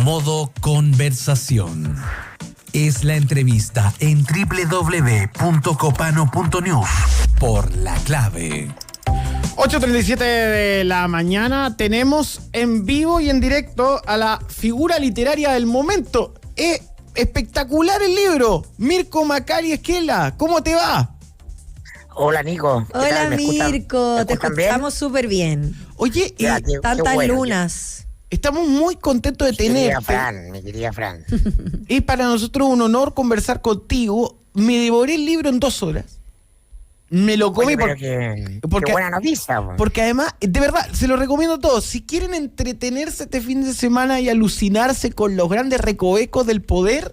Modo conversación. Es la entrevista en www.copano.news por La Clave. 8:37 de la mañana, tenemos en vivo y en directo a la figura literaria del momento. Es espectacular el libro. Mirko Macari Esquela, ¿cómo te va? Hola, Nico. Hola, Mirko. Te escuchamos súper bien. Oye, tantas bueno, lunas. Estamos muy contentos de tenerte. Mi querida Fran. Es para nosotros un honor conversar contigo. Me devoré el libro en 2 horas. Me lo comí. Oye, qué buena noticia. Porque además, de verdad, se lo recomiendo a todos. Si quieren entretenerse este fin de semana y alucinarse con los grandes recovecos del poder,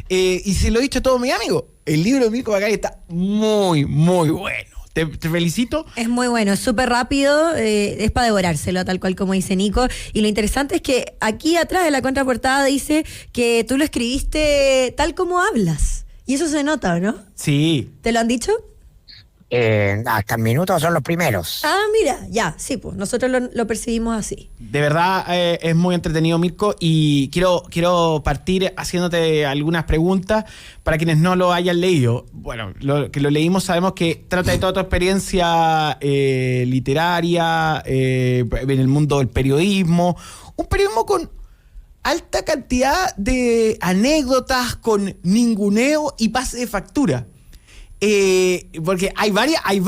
y se lo he dicho a todos mis amigos, el libro de Mirko Macari está muy, muy bueno. Te felicito. Es muy bueno, es súper rápido, es para devorárselo, tal cual como dice Nico. Y lo interesante es que aquí atrás de la contraportada dice que tú lo escribiste tal como hablas. Y eso se nota, ¿no? Sí. ¿Te lo han dicho? Hasta el minuto son los primeros. Ah, mira, ya, sí, pues nosotros lo percibimos así. De verdad es muy entretenido, Mirko, y quiero partir haciéndote algunas preguntas para quienes no lo hayan leído. Bueno, que lo leímos, sabemos que trata de toda tu experiencia literaria en el mundo del periodismo, un periodismo con alta cantidad de anécdotas, con ninguneo y pase de factura. Porque hay varias ahí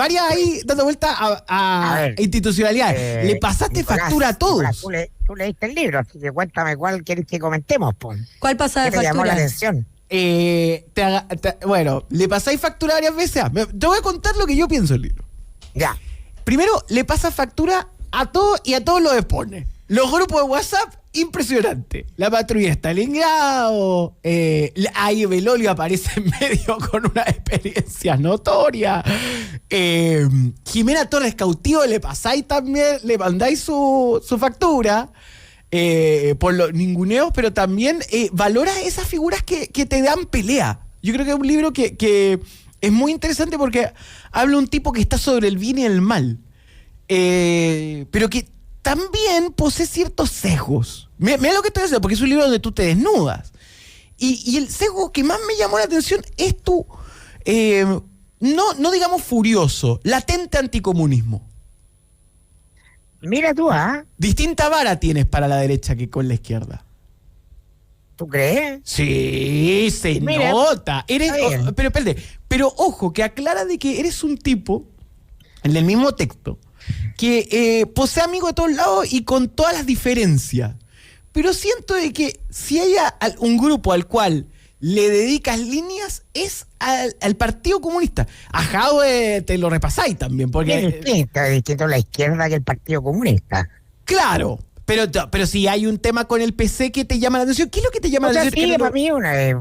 dando vuelta a institucionalidades. Le pasaste Nicolás, factura a todos. Nicolás, tú leíste el libro, así que cuéntame cuál querés que comentemos, pues. ¿Cuál pasa de factura? ¿Te llamó la atención? Bueno, le pasáis factura varias veces. Te voy a contar lo que yo pienso del libro. Ya. Primero, le pasa factura a todos y a todos los expone. Los grupos de WhatsApp, impresionante. La patrulla de Stalingrado, ahí Belolio aparece en medio con una experiencia notoria. Jimena Torres Cautivo, le pasáis también, le mandáis su factura por los ninguneos, pero también valora esas figuras que te dan pelea. Yo creo que es un libro que es muy interesante porque habla un tipo que está sobre el bien y el mal, pero que también posee ciertos sesgos. Mira lo que estoy diciendo, porque es un libro donde tú te desnudas. Y el sesgo que más me llamó la atención es tu, no digamos furioso, latente anticomunismo. Mira tú, Distinta vara tienes para la derecha que con la izquierda. ¿Tú crees? Sí, se nota. Pero ojo, que aclara de que eres un tipo, en el mismo texto, que posee amigos de todos lados y con todas las diferencias. Pero siento de que si hay un grupo al cual le dedicas líneas es al Partido Comunista. A Jadwe te lo repasáis también, porque es distinto la izquierda que el Partido Comunista. Claro, pero si hay un tema con el PC que te llama la atención, ¿qué es lo que te llama la atención? Sí, para mí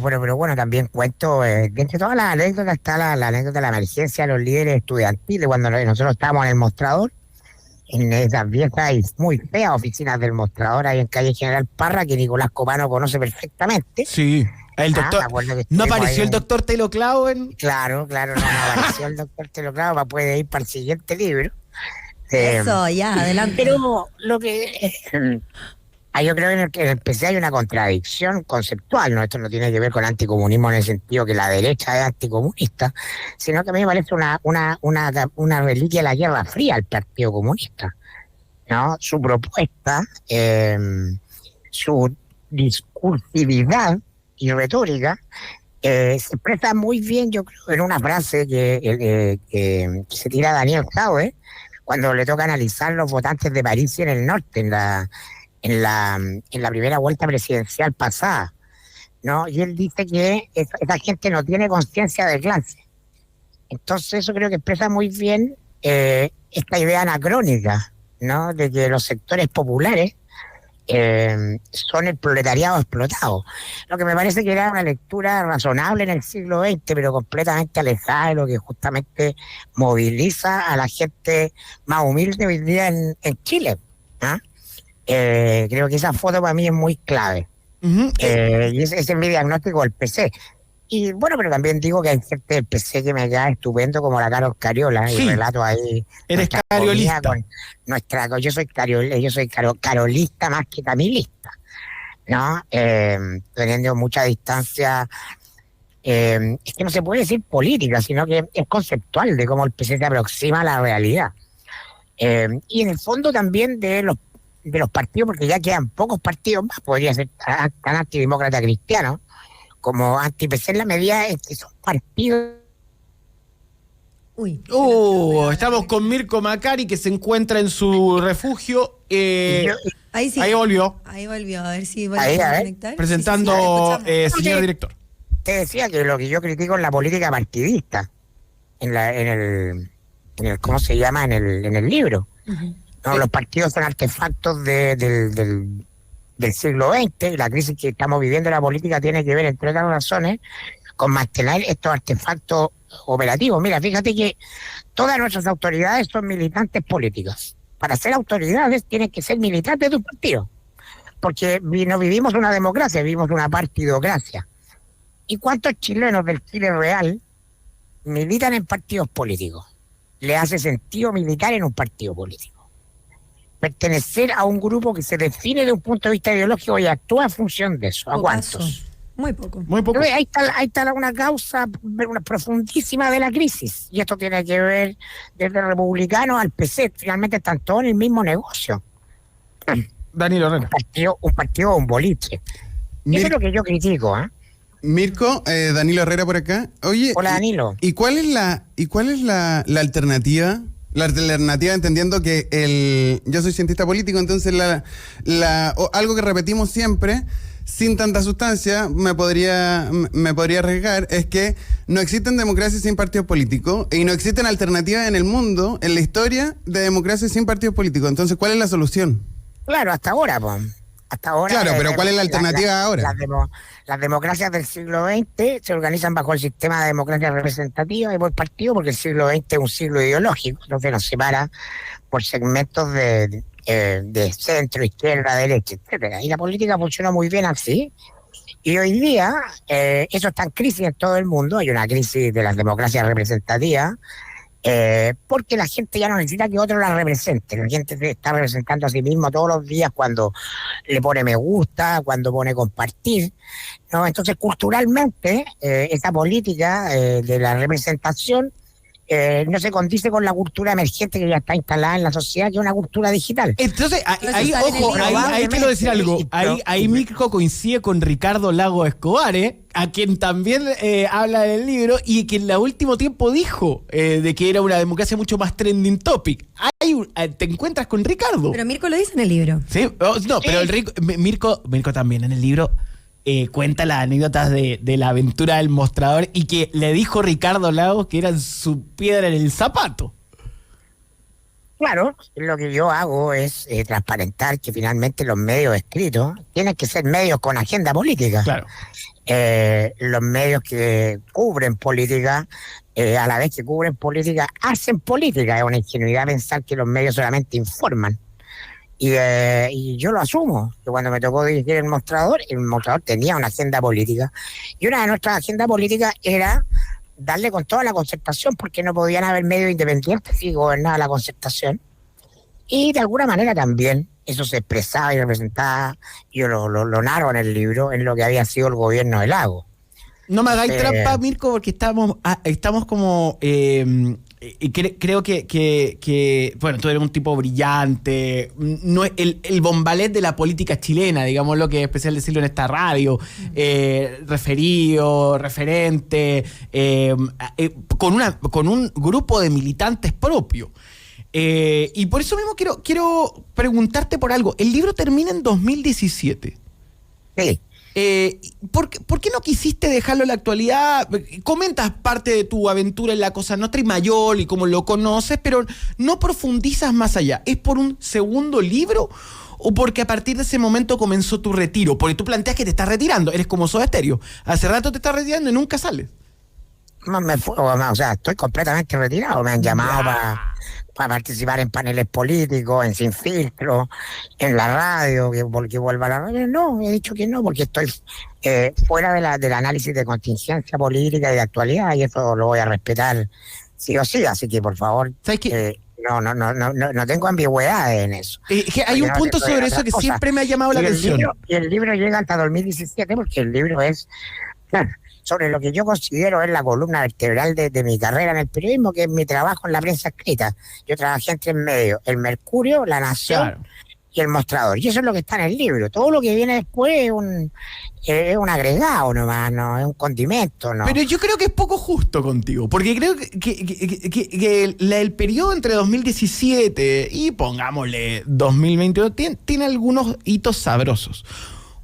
pero bueno, también cuento, entre todas las anécdotas está la anécdota de la emergencia de los líderes estudiantiles, cuando nosotros estábamos en el Mostrador, en esas viejas y muy feas oficinas del Mostrador ahí en calle General Parra, que Nicolás Copano conoce perfectamente. Sí, el doctor. ¿No apareció el doctor Teloclao en...? Claro, no apareció el doctor Teloclao para poder ir para el siguiente libro. Eso, ya, adelante. Pero lo que... yo creo que en el PC hay una contradicción conceptual, ¿no? Esto no tiene que ver con anticomunismo en el sentido que la derecha es anticomunista, sino que a mí me parece una reliquia de la Guerra Fría el Partido Comunista, ¿no? Su propuesta, su discursividad y retórica se expresa muy bien, yo creo, en una frase que se tira Daniel Jadwe cuando le toca analizar los votantes de París y en el norte, en la primera vuelta presidencial pasada, ¿no? Y él dice que esa gente no tiene conciencia de clase. Entonces eso creo que expresa muy bien esta idea anacrónica, ¿no? De que los sectores populares son el proletariado explotado. Lo que me parece que era una lectura razonable en el siglo XX, pero completamente alejada de lo que justamente moviliza a la gente más humilde hoy día en Chile, ¿ah? Creo que esa foto para mí es muy clave. Uh-huh. Y ese es mi diagnóstico del PC. Y bueno, pero también digo que hay gente del PC que me queda estupendo, como la Carol Cariola, sí. Y relato ahí. Eres cariolista. Yo soy carolista más que camilista. ¿no? Teniendo mucha distancia. Es que no se puede decir política, sino que es conceptual de cómo el PC se aproxima a la realidad. Y en el fondo también de los partidos, porque ya quedan pocos partidos más, podría ser tan antidemócrata cristiano como anti-PC en la medida en que son partidos. Uy. Estamos con Mirko Macari, que se encuentra en su refugio. Ahí sí. Ahí volvió. Ahí volvió, a ver si Ahí, a ver. conectar. Presentando, Sí, sí, escuchamos. señor director. Te decía que lo que yo critico es la política partidista, en el ¿cómo se llama? En el libro. Ujú. No, los partidos son artefactos del siglo XX, y la crisis que estamos viviendo en la política tiene que ver, entre otras razones, con mantener estos artefactos operativos. Mira, fíjate que todas nuestras autoridades son militantes políticas. Para ser autoridades tienen que ser militantes de un partido, porque no vivimos una democracia, vivimos una partidocracia. ¿Y cuántos chilenos del Chile real militan en partidos políticos? ¿Le hace sentido militar en un partido político? Pertenecer a un grupo que se define de un punto de vista ideológico y actúa en función de eso. ¿A Pocaso. cuántos? Muy poco. Muy poco. Entonces, ahí está una causa una profundísima de la crisis. Y esto tiene que ver desde el republicano al PC. Finalmente están todos en el mismo negocio. Danilo Herrera. Un partido, un boliche. Eso es lo que yo critico, ¿eh? Mirko, Danilo Herrera por acá. Oye, Hola, Danilo. ¿Y cuál es la alternativa? La alternativa, entendiendo que yo soy cientista político, entonces algo que repetimos siempre, sin tanta sustancia, me podría arriesgar, es que no existen democracias sin partidos políticos y no existen alternativas en el mundo, en la historia, de democracias sin partidos políticos. Entonces, ¿cuál es la solución? Claro, hasta ahora, pues. Hasta ahora. Claro, pero ¿cuál es la alternativa ahora? Las democracias del siglo XX se organizan bajo el sistema de democracia representativa y por partido, porque el siglo XX es un siglo ideológico, entonces nos separa por segmentos de centro, izquierda, derecha, etcétera. Y la política funcionó muy bien así. Y hoy día eso está en crisis en todo el mundo. Hay una crisis de las democracias representativas. Porque la gente ya no necesita que otro la represente. La gente se está representando a sí mismo todos los días cuando le pone me gusta, cuando pone compartir, ¿no? Entonces, culturalmente, esa política de la representación no se condice con la cultura emergente que ya está instalada en la sociedad, que es una cultura digital. Entonces, ahí, sale en el ojo, libro, ahí quiero decir algo. Sí, Ahí Mirko coincide con Ricardo Lago Escobar, a quien también habla del libro y que en el último tiempo dijo de que era una democracia mucho más trending topic. ¿Te encuentras con Ricardo? Pero Mirko lo dice en el libro. Sí, no, pero Mirko también en el libro cuenta las anécdotas de la aventura del mostrador y que le dijo Ricardo Lagos que eran su piedra en el zapato. Claro, lo que yo hago es transparentar que finalmente los medios escritos tienen que ser medios con agenda política. Claro. Los medios que cubren política, a la vez que cubren política, hacen política. Es una ingenuidad pensar que los medios solamente informan. Y yo lo asumo, que cuando me tocó dirigir el mostrador tenía una agenda política. Y una de nuestras agendas políticas era darle con toda la concertación, porque no podían haber medios independientes si gobernaba la concertación. Y de alguna manera también eso se expresaba y representaba, yo lo narro en el libro, en lo que había sido el gobierno de Lagos. No me hagáis trampa, Mirko, porque estamos como... creo que bueno, tú eres un tipo brillante, no es el bombalet de la política chilena, digamos lo que es especial decirlo en esta radio, referido, referente, con un grupo de militantes propio. Y por eso mismo quiero preguntarte por algo. El libro termina en 2017. Sí. ¿Por qué no quisiste dejarlo en la actualidad? Comentas parte de tu aventura en la Cosa Nostra y Mayol y cómo lo conoces, pero no profundizas más allá. ¿Es por un segundo libro o porque a partir de ese momento comenzó tu retiro? Porque tú planteas que te estás retirando, eres como Soda Stereo. Hace rato te estás retirando y nunca sales. O sea, estoy completamente retirado. Me han llamado para participar en paneles políticos, en Sin Filtro, en la radio, que vuelva a la radio. No, he dicho que no, porque estoy fuera del análisis de contingencia política y de actualidad, y eso lo voy a respetar sí o sí. Así que, por favor, ¿Sabes qué? no tengo ambigüedades en eso. Que hay un Porque no punto te estoy sobre en eso otra que cosa. siempre me ha llamado la Y atención. el libro llega hasta 2017 porque el libro es claro, sobre lo que yo considero es la columna vertebral de mi carrera en el periodismo, que es mi trabajo en la prensa escrita. Yo trabajé en 3 medios, El Mercurio, La Nación Claro. y El Mostrador. Y eso es lo que está en el libro. Todo lo que viene después es un agregado nomás, no es un condimento, ¿no? Pero yo creo que es poco justo contigo, porque creo que el periodo entre 2017 y pongámosle 2022 tiene algunos hitos sabrosos.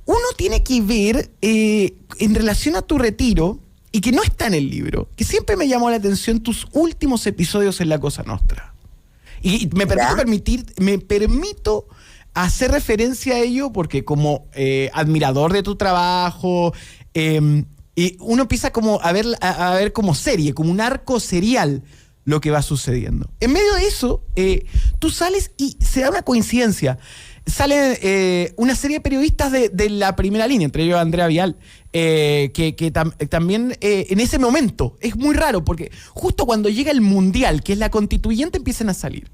Uno tiene que ver en relación a tu retiro, y que no está en el libro, que siempre me llamó la atención tus últimos episodios en La Cosa Nostra. Y me permito hacer referencia a ello porque como admirador de tu trabajo, y uno empieza como a ver como serie, como un arco serial lo que va sucediendo. En medio de eso, tú sales y se da una coincidencia. Sale una serie de periodistas de la primera línea, entre ellos Andrea Vial, también en ese momento es muy raro porque justo cuando llega el Mundial, que es la constituyente, empiezan a salir.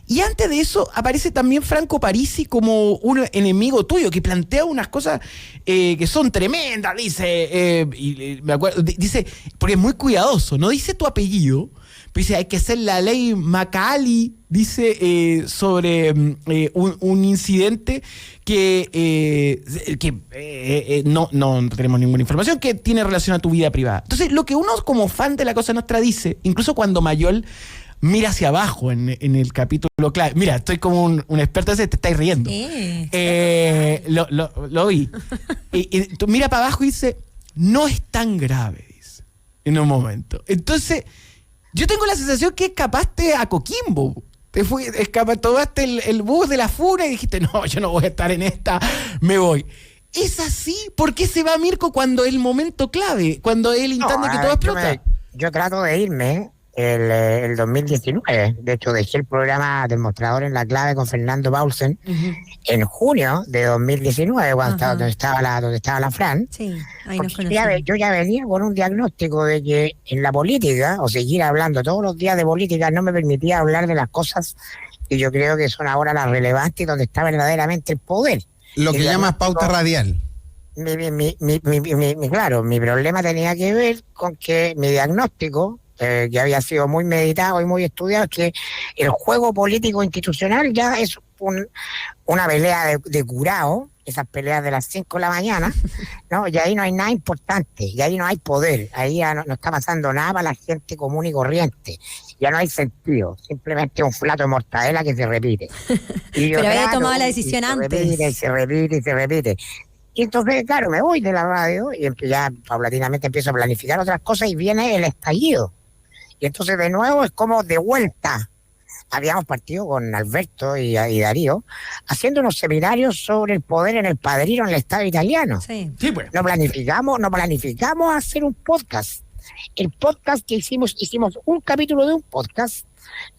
Y antes de eso aparece también Franco Parisi como un enemigo tuyo que plantea unas cosas que son tremendas, dice, me acuerdo, dice, porque es muy cuidadoso, no dice tu apellido, pero dice hay que hacer la ley Macaali, dice sobre un incidente que no tenemos ninguna información que tiene relación a tu vida privada. Entonces, lo que uno como fan de La Cosa Nostra dice, incluso cuando Mayol mira hacia abajo en el capítulo clave. Mira, estoy como un experto, te estáis riendo. Lo vi. Y tú mira para abajo y dice, no es tan grave, dice, en un momento. Entonces, yo tengo la sensación que escapaste a Coquimbo. Tomaste el bus de la funa y dijiste, no, yo no voy a estar en esta, me voy. ¿Es así? ¿Por qué se va Mirko cuando es el momento clave? Cuando es el instante que todo explota. Yo trato de irme el 2019. De hecho, dejé el programa del Mostrador en La Clave con Fernando Paulsen en junio de 2019, donde estaba la Fran. Sí, ahí nos Porque conocimos. yo ya venía con un diagnóstico de que en la política, o seguir hablando todos los días de política, no me permitía hablar de las cosas que yo creo que son ahora las relevantes y donde está verdaderamente el poder. Lo que El llamas diagnóstico- pauta radial. Claro, mi problema tenía que ver con que mi diagnóstico, que había sido muy meditado y muy estudiado, que el juego político institucional ya es una pelea de curado, esas peleas de las 5 de la mañana, ¿no? Y ahí no hay nada importante, y ahí no hay poder, ahí ya no está pasando nada para la gente común y corriente, ya no hay sentido, simplemente un plato de mortadela que se repite. Y yo Pero había trato, tomado la y decisión se antes. repite, y se repite, y se repite. Y entonces, claro, me voy de la radio y ya paulatinamente empiezo a planificar otras cosas y viene el estallido. Y entonces de nuevo es como de vuelta. Habíamos partido con Alberto y Darío haciendo unos seminarios sobre el poder en el Padrino en el Estado italiano. Sí. Sí, pues. No planificamos hacer un podcast. El podcast que hicimos un capítulo de un podcast,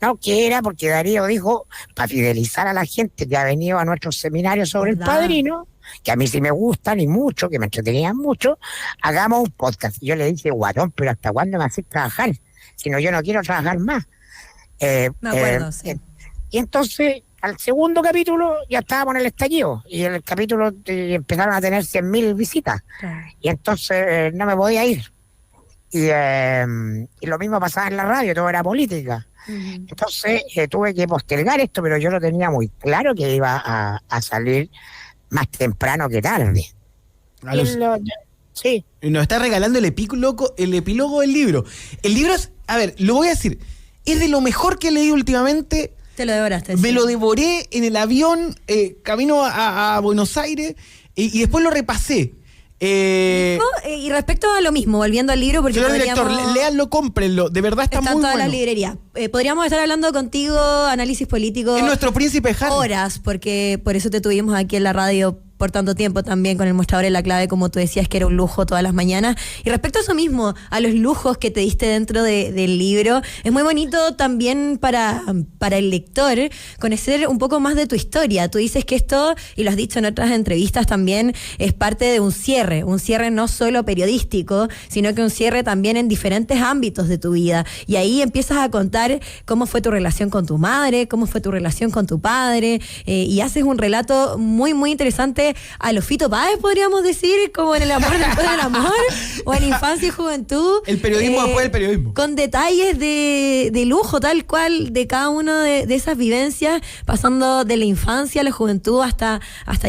¿no? Que era porque Darío dijo, para fidelizar a la gente que ha venido a nuestros seminarios sobre el ¿Verdad? Padrino, que a mí sí me gustan y mucho, que me entretenían mucho, hagamos un podcast. Y yo le dije, guatón, pero ¿hasta cuándo me haces trabajar? Si no, yo no quiero trabajar más. Me acuerdo, sí. Y entonces, al segundo capítulo, ya estábamos en el estallido. Y en el capítulo empezaron a tener 100.000 visitas. Claro. Y entonces no me podía ir. Y lo mismo pasaba en la radio, todo era política. Ujú. Entonces tuve que postergar esto, pero yo lo tenía muy claro que iba a salir más temprano que tarde. A los- Sí, Nos está regalando el epílogo del libro. El libro es, a ver, lo voy a decir, es de lo mejor que he leído últimamente. Te lo devoraste. Me sí. lo devoré en el avión, camino a Buenos Aires, y después lo repasé. Y respecto a lo mismo, volviendo al libro, porque Señor director, podríamos... léanlo, cómprenlo. De verdad está Está en muy todas bueno. las librerías. Podríamos estar hablando contigo, análisis político, Es nuestro príncipe Harry. horas, porque por eso te tuvimos aquí en la radio por tanto tiempo también con el Mostrador en La Clave, como tú decías que era un lujo todas las mañanas. Y respecto a eso mismo, a los lujos que te diste dentro del libro, es muy bonito también para el lector conocer un poco más de tu historia. Tú dices que esto, y lo has dicho en otras entrevistas también, es parte de un cierre no solo periodístico, sino que un cierre también en diferentes ámbitos de tu vida. Y ahí empiezas a contar contar cómo fue tu relación con tu madre, cómo fue tu relación con tu padre, y haces un relato muy, muy interesante a los Fito Páez, podríamos decir, como en El amor después del amor, o en Infancia y Juventud. El periodismo después del periodismo. Con detalles de lujo, tal cual, de cada una de esas vivencias, pasando de la infancia a la juventud hasta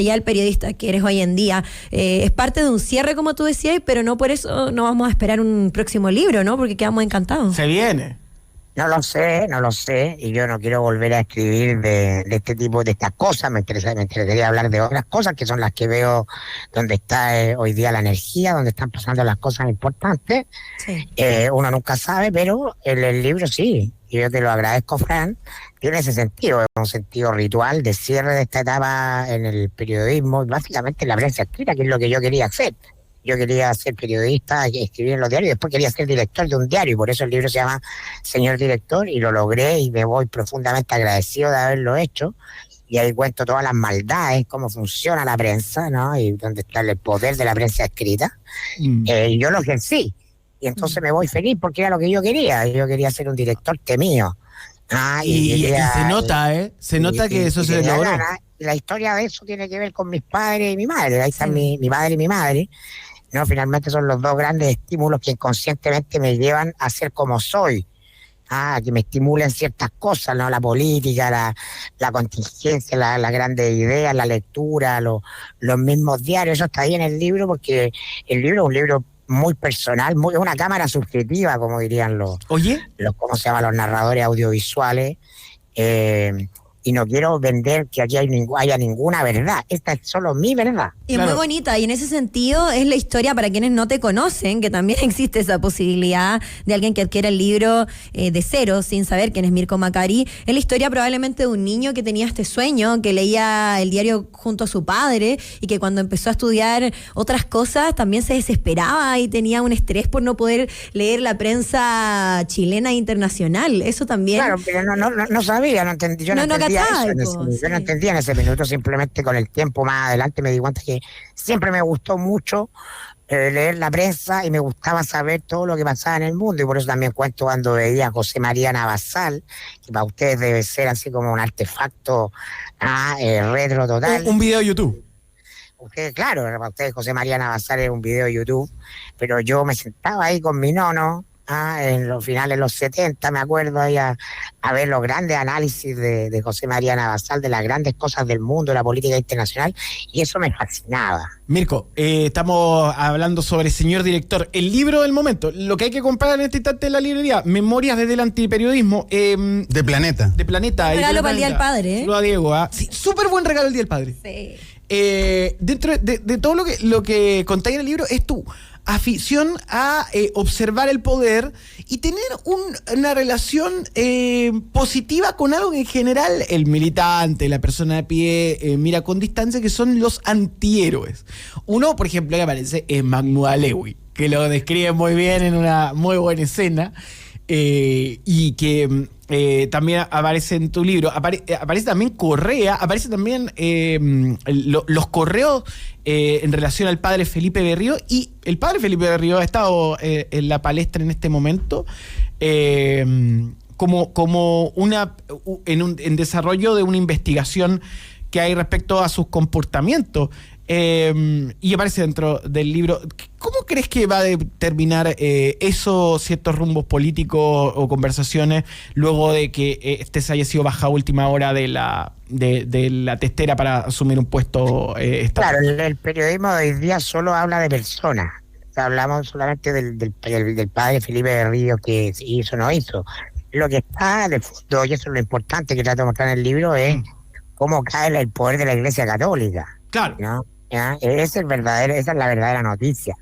ya el periodista que eres hoy en día. Es parte de un cierre, como tú decías, pero no por eso no vamos a esperar un próximo libro, ¿no? Porque quedamos encantados. Se viene. No lo sé, y yo no quiero volver a escribir de este tipo, de estas cosas. Me interesaría hablar de otras cosas, que son las que veo donde está hoy día la energía, donde están pasando las cosas importantes. Sí. Uno nunca sabe, pero el libro sí, y yo te lo agradezco, Fran, tiene ese sentido, es un sentido ritual de cierre de esta etapa en el periodismo, y básicamente en la prensa escrita, que es lo que yo quería hacer. Yo quería ser periodista, escribir en los diarios, y después quería ser director de un diario, y por eso el libro se llama Señor Director, y lo logré, y me voy profundamente agradecido de haberlo hecho. Y ahí cuento todas las maldades, cómo funciona la prensa, ¿no? Y dónde está el poder de la prensa escrita. Y yo lo ejercí. Y entonces me voy feliz porque era lo que yo quería. Yo quería ser un director mío. Y se nota, Se nota que eso se logró. La historia de eso tiene que ver con mis padres y mi madre. Ahí están mi padre y mi madre. No, finalmente son los dos grandes estímulos que inconscientemente me llevan a ser como soy. Que me estimulen ciertas cosas, ¿no? La política, la contingencia, las grandes ideas, la lectura, los mismos diarios. Eso está ahí en el libro, porque el libro es un libro muy personal, es una cámara subjetiva, como dirían ¿cómo se llama? Los narradores audiovisuales. Y no quiero vender que aquí haya ninguna verdad. Esta es solo mi verdad. Y muy bonita, y en ese sentido es la historia para quienes no te conocen, que también existe esa posibilidad de alguien que adquiera el libro de cero, sin saber quién es Mirko Macari. Es la historia probablemente de un niño que tenía este sueño, que leía el diario junto a su padre, y que cuando empezó a estudiar otras cosas también se desesperaba y tenía un estrés por no poder leer la prensa chilena e internacional. Eso también... Claro, pero no sabía, no entendí. Yo no entendía eso. Yo no entendía en ese minuto, simplemente con el tiempo más adelante me di cuenta que siempre me gustó mucho leer la prensa y me gustaba saber todo lo que pasaba en el mundo, y por eso también cuento cuando veía a José María Navasal, que para ustedes debe ser así como un artefacto retro total. Un video de YouTube. Ustedes, claro, para ustedes José María Navasal es un video de YouTube, pero yo me sentaba ahí con mi nono, en los finales de los 70, me acuerdo, ahí a ver los grandes análisis de José María Navasal, de las grandes cosas del mundo, de la política internacional, y eso me fascinaba. Mirko, estamos hablando sobre Señor Director, el libro del momento, lo que hay que comprar en este instante en la librería, Memorias desde el Antiperiodismo. De Planeta. De Planeta. Un regalo para el Día del Padre. Saludos a Diego. Sí, súper buen regalo el Día del Padre. Sí. Dentro de todo lo que contáis en el libro es tu afición a observar el poder y tener una relación positiva con algo que en general el militante, la persona de pie, mira con distancia, que son los antihéroes. Uno, por ejemplo, que aparece es Magno Alewi, que lo describe muy bien en una muy buena escena, y que también aparece en tu libro. Aparece también Correa, aparece también los correos en relación al padre Felipe Berrío, y el padre Felipe Berrío ha estado en la palestra en este momento como en desarrollo de una investigación que hay respecto a sus comportamientos. Y aparece dentro del libro. ¿Cómo crees que va a determinar eso ciertos rumbos políticos o conversaciones luego de que este se haya sido bajado a última hora de la testera para asumir un puesto estatal? Claro, el periodismo de hoy día solo habla de personas. O sea, hablamos solamente del padre Felipe Berrío, que hizo o no hizo. Lo que está de fondo, y eso es lo importante que trato de mostrar en el libro, es cómo cae el poder de la Iglesia Católica. Claro. ¿No? ¿Ya? Esa es la verdadera noticia.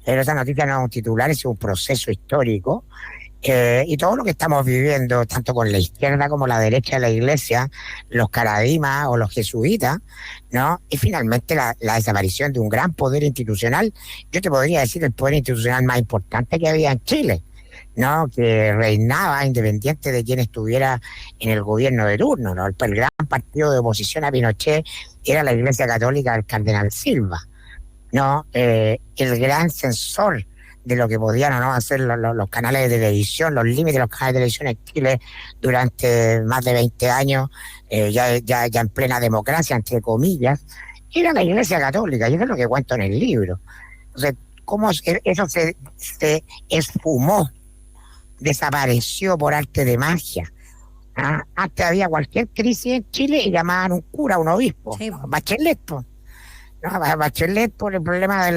Pero esa noticia no es un titular, es un proceso histórico. Y todo lo que estamos viviendo, tanto con la izquierda como la derecha de la Iglesia, los caradimas o los jesuitas, ¿no? Y finalmente la desaparición de un gran poder institucional. Yo te podría decir el poder institucional más importante que había en Chile, ¿no? Que reinaba independiente de quién estuviera en el gobierno de turno, ¿no? El gran partido de oposición a Pinochet era la Iglesia Católica del Cardenal Silva, ¿no? El gran censor de lo que podían o no hacer los canales de televisión, los límites de los canales de televisión en Chile durante más de 20 años, ya en plena democracia, entre comillas, era la Iglesia Católica, y eso es lo que cuento en el libro. Entonces, cómo eso se esfumó, desapareció por arte de magia. Antes había cualquier crisis en Chile y llamaban un cura, un obispo, Sí. Bachelet, po. No, Bachelet por el problema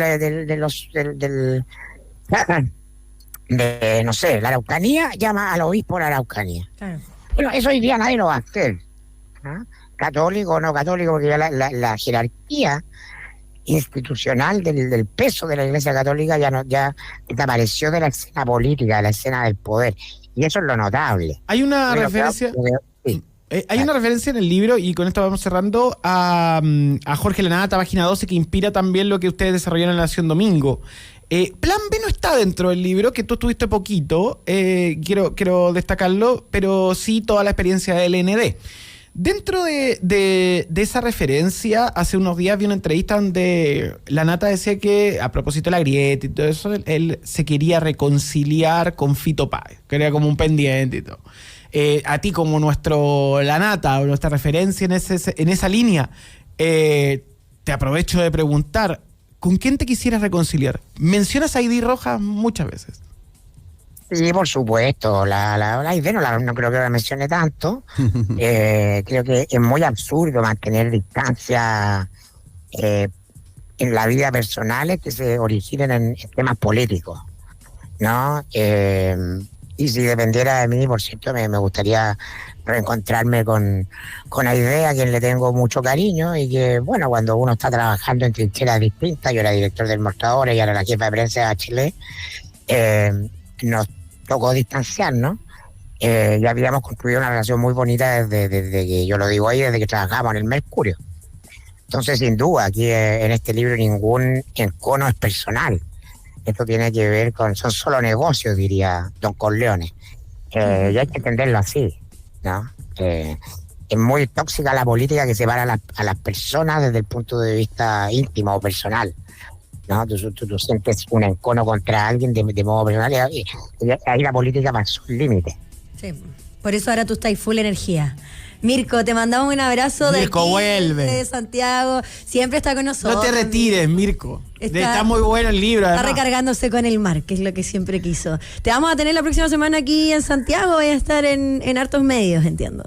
no sé, la Araucanía, llama al obispo de la Araucanía. Claro. Bueno, eso hoy día nadie lo va a hacer. Católico o no católico, porque ya la jerarquía institucional del peso de la Iglesia Católica ya desapareció de la escena política, de la escena del poder. Y eso es lo notable. Hay una Bueno, referencia... sí. Hay una referencia en el libro, y con esto vamos cerrando, a Jorge Lanata, página 12, que inspira también lo que ustedes desarrollaron en la Nación Domingo. Plan B no está dentro del libro, que tú estuviste poquito, quiero destacarlo, pero sí toda la experiencia del LND. Dentro de esa referencia, hace unos días vi una entrevista donde Lanata decía que, a propósito de la grieta y todo eso, él se quería reconciliar con Fito Páez, que era como un pendiente y todo. A ti, como nuestro Lanata o nuestra referencia en esa línea, te aprovecho de preguntar, ¿con quién te quisieras reconciliar? Mencionas a Heidi Rojas muchas veces. Sí, por supuesto. La idea no creo que la mencione tanto. Creo que es muy absurdo mantener distancia en la vida personal que se originen en temas políticos, ¿no? Y si dependiera de mí, por cierto, me gustaría reencontrarme con Aide, a quien le tengo mucho cariño, y que, bueno, cuando uno está trabajando en trincheras distintas, yo era director del Mostrador y ahora la jefa de prensa de Bachelet, nos tocó distanciarnos. Ya habíamos construido una relación muy bonita desde que, yo lo digo ahí, desde que trabajábamos en el Mercurio. Entonces, sin duda, aquí en este libro ningún encono es personal. Esto tiene que ver son solo negocios, diría Don Corleone. Y hay que entenderlo así, ¿no? Es muy tóxica la política que separa a las personas desde el punto de vista íntimo o personal, ¿no? Tú sientes un encono contra alguien de modo personal, y ahí la política pasó un límite. Sí. Por eso ahora tú estás full energía. Mirko, te mandamos un abrazo Mirko, de aquí, vuelve. de Santiago. Siempre está con nosotros. No te retires, Mirko. Está muy bueno el libro, Está además. recargándose con el mar, que es lo que siempre quiso. Te vamos a tener la próxima semana aquí en Santiago. Voy a estar en hartos medios, entiendo.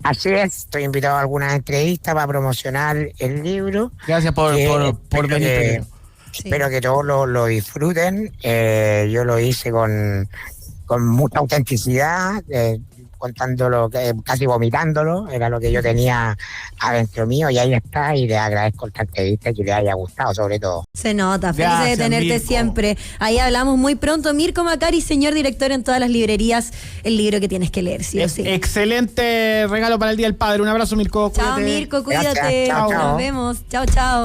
Así es, estoy invitado a algunas entrevistas para promocionar el libro. Gracias por venir. Pedro. Espero que todos lo disfruten. Yo lo hice con mucha autenticidad, contándolo, casi vomitándolo, era lo que yo tenía adentro mío, y ahí está, y le agradezco esta entrevista, que le haya gustado sobre todo. Se nota, feliz Gracias, de tenerte Mirko. siempre. Ahí hablamos muy pronto. Mirko Macari, señor director en todas las librerías, el libro que tienes que leer, sí o sí. Excelente regalo para el Día del Padre. Un abrazo, Mirko. Chao, Cuídate. Mirko, cuídate. Gracias, chao, chao. Nos vemos. Chao, chao.